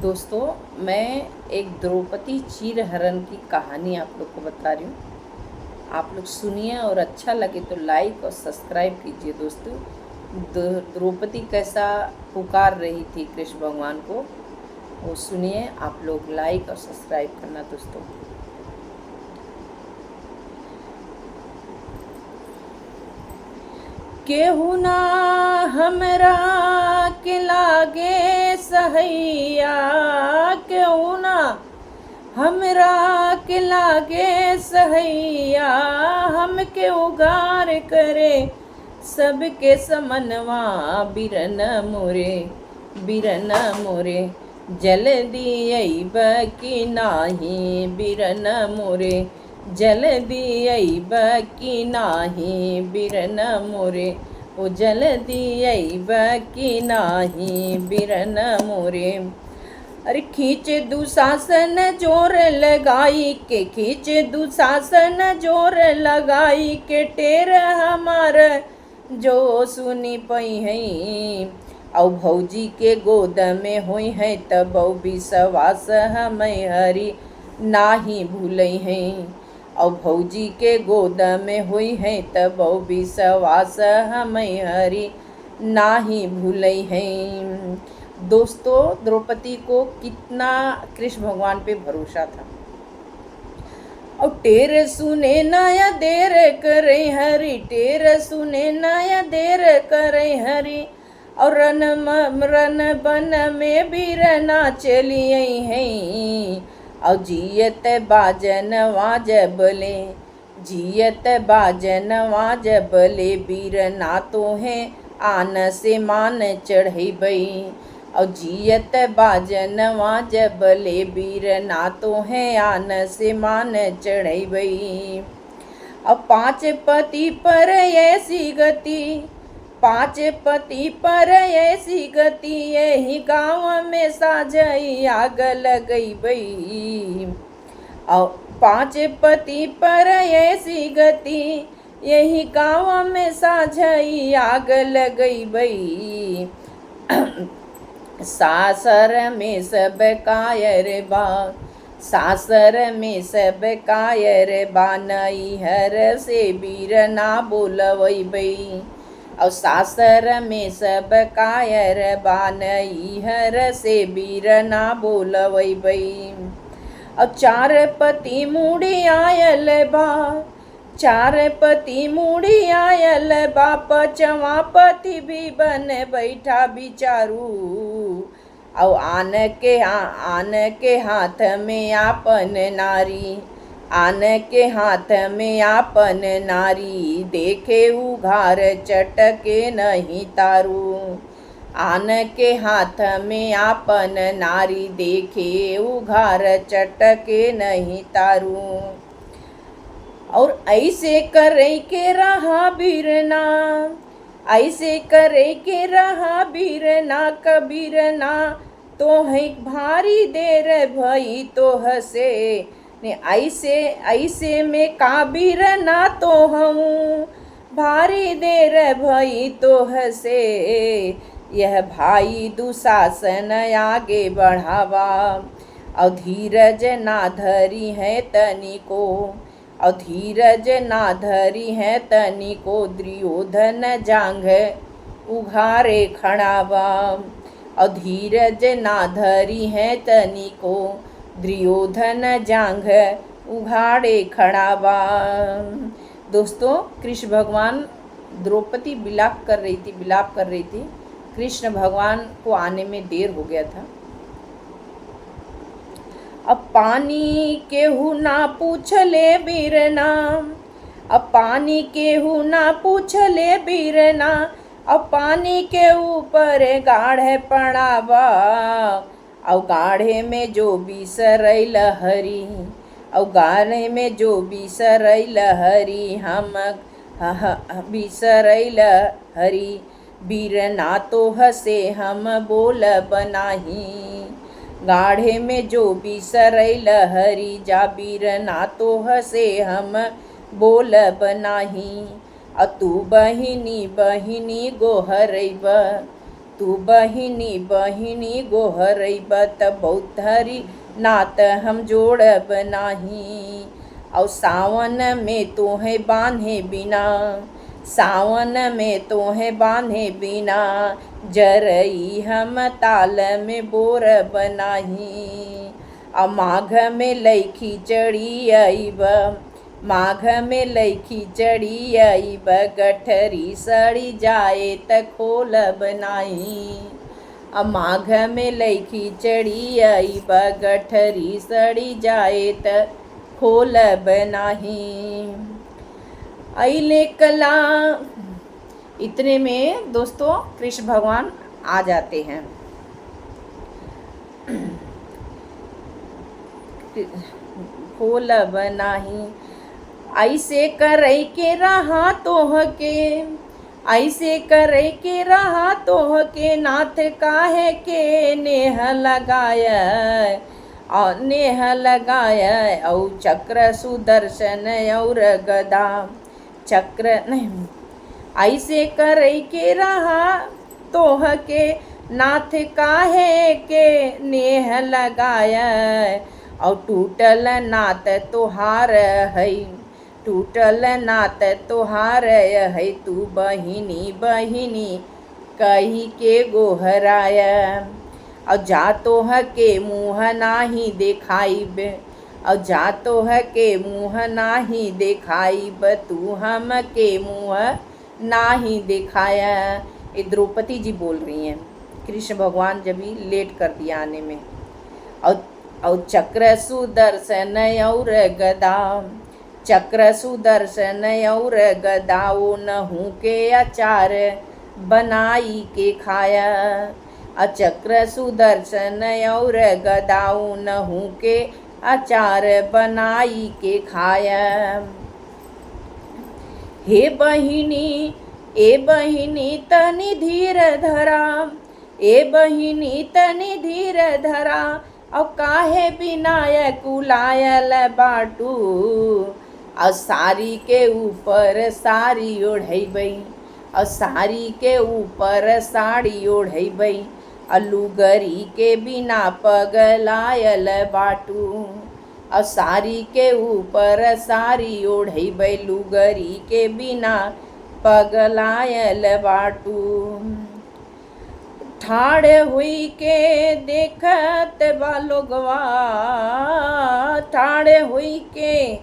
दोस्तों, मैं एक द्रौपदी चीरहरण की कहानी आप लोग को बता रही हूँ। आप लोग सुनिए और अच्छा लगे तो लाइक और सब्सक्राइब कीजिए। दोस्तों, द्रौपदी कैसा पुकार रही थी कृष्ण भगवान को, वो सुनिए। आप लोग लाइक और सब्सक्राइब करना दोस्तों। केहू ना हमरा के लागे सहैया, केहू ना हमरा के लागे सहैया, हमके उगार करे सबके समनवा। बिरन मोरे बिरन मोरे, जल्दी अइब कि नाही। बिरन मोरे जल्दी अइब कि नाही। बिरन मोरे ओ जल्दी अइब कि नाही। बिरन मोरे। अरे खींच दुशासन जोर लगाई के, खींच दुशासन जोर लगाई के, टेर हमार जो सुनी पई है। औ भौजी के गोद में होई है तब विश्वास हमें हरी नाही भूलई है। और भौजी के गोद में हुई है तब विश्वास हमें हरी नाही भूलई है। दोस्तों, द्रौपदी को कितना कृष्ण भगवान पे भरोसा था। और टेर सुने नया देर करे हरी, टेर सुने नया देर करे हरी। और रन बन में बीरना चली आई है। और जियत बाजन वाजबले, जियत बाजन वाजबले, बीरना तो है आन से मान चढ़ई बई। और जियत बाजन वाजबले, बीरना तो है आन से मान चढ़ई बई। अब 5 पति पर ऐसी गति, 5 पति पर ऐसी गति, यही गाँव में साझई आग लगई बई। और 5 पति पर ऐसी गति, यही गाँव में साझई आग लगई बई। सासर में सब कायर बा, सासर में सब कायर बा, नैहर से बीरना बोलवई बई। और सासर में सब कायर बा, नैहर से बीरना बोलवई बई। और 4 पति मुड़ी आयल बा, 4 पति मुड़ी आयल बा, 5वां पति भी बन बैठा बिचारू। और आन के हाथ में आपन नारी, आन के हाथ में आपन नारी, देखे उघार चटके नहीं तारू। आन के हाथ में आपन नारी, देखे उघार चटके नहीं तारू। और ऐसे करे के रहा बीरना, ऐसे करे के रहा बीरना, कबीरना तो है भारी देर भई तो हसे। ने ऐसे ऐसे में का बीरना तो हूँ, भारी देर भई तो हसे। यह भाई दुशासन आगे बढ़ावा, और धीरज ना धरी है तनिको, और धीरज ना धरी है तनिको, दुर्योधन जांघ उघारे खड़ावा। और धीरज ना धरी है तनिको, दुर्योधन जांघ उघाड़े खड़ावा। दोस्तों, कृष्ण भगवान, द्रौपदी विलाप कर रही थी। कृष्ण भगवान को आने में देर हो गया था। अब पानी केहू ना पूछले बीरना, अब पानी केहू ना पूछले बीरना। अब पानी के ऊपर गाढ़े पड़ावा, और गाढ़े में जो बिसरई लहरी, और गाढ़े में जो बिसरई लहरी, हम बिसरई लहरी। बीरना तो हसे हम बोलब नाही, गाढ़े में जो बिसरई लहरी, जा बीरना तो हसे हम बोलब नाही। तू बहिनी बहिनी गोहरैब, तू बहिनी बहिनी गोहरब त बहुतहरी नात हम जोड़ब नाही। और सावन में तोहे बांधे बिना, सावन में तोहे बांधे बिना, जरई हम ताल में बोरब नाही। और माघ में लईखी चढ़ी आइब, माघ में लईखी चढ़ी आइब, गठरी सड़ी जाए त खोलब नाही। अब माघ में लईखी चढ़ी आइब, गठरी सड़ी जाए त खोलब नाही। अइले कला। इतने में दोस्तों कृष्ण भगवान आ जाते हैं। खोलब नाही। ऐसे करई के रहा तोह के, ऐसे करे के रहा तोह के, नाथ काहे के नेह लगाया, और नेह लगाया। औ चक्र सुदर्शन और गदा, चक्र नहीं। ऐसे करे के रहा तोह के, नाथ काहे के नेह लगाया। और टूटल नात तोहार है, टूटल नात तोहार है, तू बहिनी बहिनी कही के गोहराया। और जा तोह के मुँह नाही देखाइब, और जा तोह के मुँह नाही देखाइब, तू हम के मुँह नाही दिखाया। ये द्रौपदी जी बोल रही हैं, कृष्ण भगवान जब ही लेट कर दिया आने में। और चक्र सुदर्शन और गदा, चक्र सुदर्शन और गदाओ नहू के अचार बनाई के खाया। अचक्र सुदर्शन और गदाओ नहू के अचार बनाई के खाया। हे बहिनी ए बहिनी तनि धीर धरा, ए बहिनी तनि धीर धरा। और काहे बिनाय कुलायल बाटू, और साड़ी के ऊपर साड़ी ओढ़ैबै, और साड़ी के ऊपर साड़ी ओढ़ैबै। और लुगरी के बिना पगलायल बाटू, और साड़ी के ऊपर साड़ी ओढ़ैबै, लुगरी के बिना पगलायल बाटू। ठाड़ हुई के देखत बा लोगवा, ठाड़ हुई के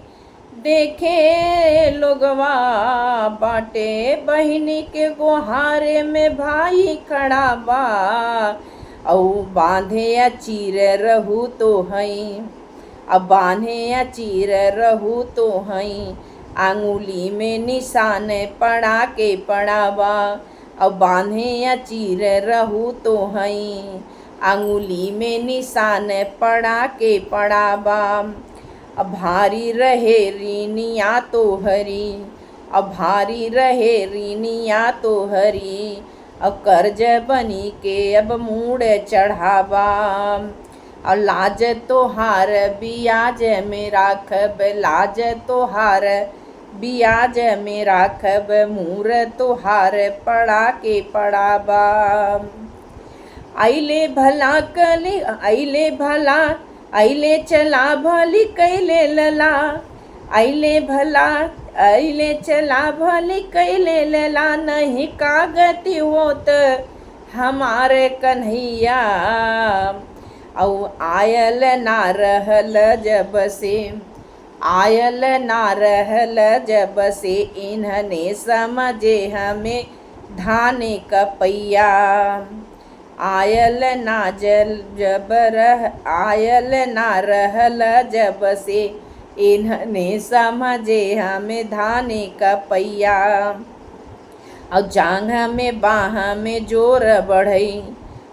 देखे लोगवा। बाटे बहिनी के गोहारे में भाई खड़ा बा, औ बांधे अचीर रहू तो हई, अब बांधे अचीर रहू तो हई। आंगुली में निशान पड़ा के पड़ावा, अब बांधे अचीर रहू तो हई। आंगुली में निशान पड़ा के पड़ावा। अब भारी रहे रीनिया तो हरी, अब भारी रहे रीनिया तो हरी। अब कर्ज बनी के अब मूड चढ़ावा, और लाज तोहार बियाज में राखब, लाज तोहार बियाज में राखब। मूर तोहार पड़ा के पड़ावा। आइले भला कली आइले भला, आइले चला भली कैले लला। आइले भला आइले चला भली कैले लला। नहीं का गति होत हमारे कन्हैया, औ आयल ना रहल जब से, आयल ना रहल जब से। इन्हने समझे हमें धाने कपैया। आयल ना जब रह आयल ना रहल जब से। इन्हने समझे हमें धाने कपैया। और जांघ में बाह में जोर बढ़ई,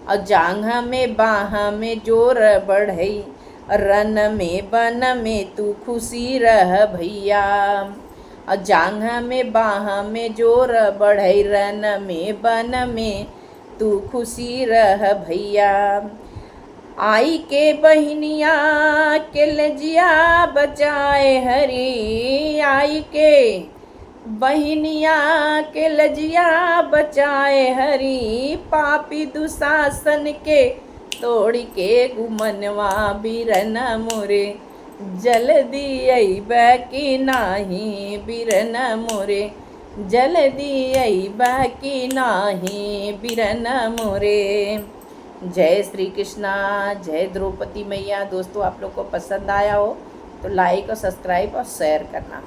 और जांघ में बाह में जोर बढ़ई। रन में बन में तू खुशी रह भैया। और जांघ में बाह में जोर बढ़ई, रन में बन में तू खुशी रह भैया। आई के बहनिया के लजिया बचाए हरी, आई के बहिनिया के लजिया बचाए हरि, पापी दुशासन के तोड़ के गुमनवा बिरन मोरे, जल्दी अइबा कि नाही बिरन मोरे, जल्दी अइबा कि नाही बिरन मोरे। जय श्री कृष्णा, जय द्रौपदी मैया। दोस्तों आप लोग को पसंद आया हो तो लाइक और सब्सक्राइब और शेयर करना।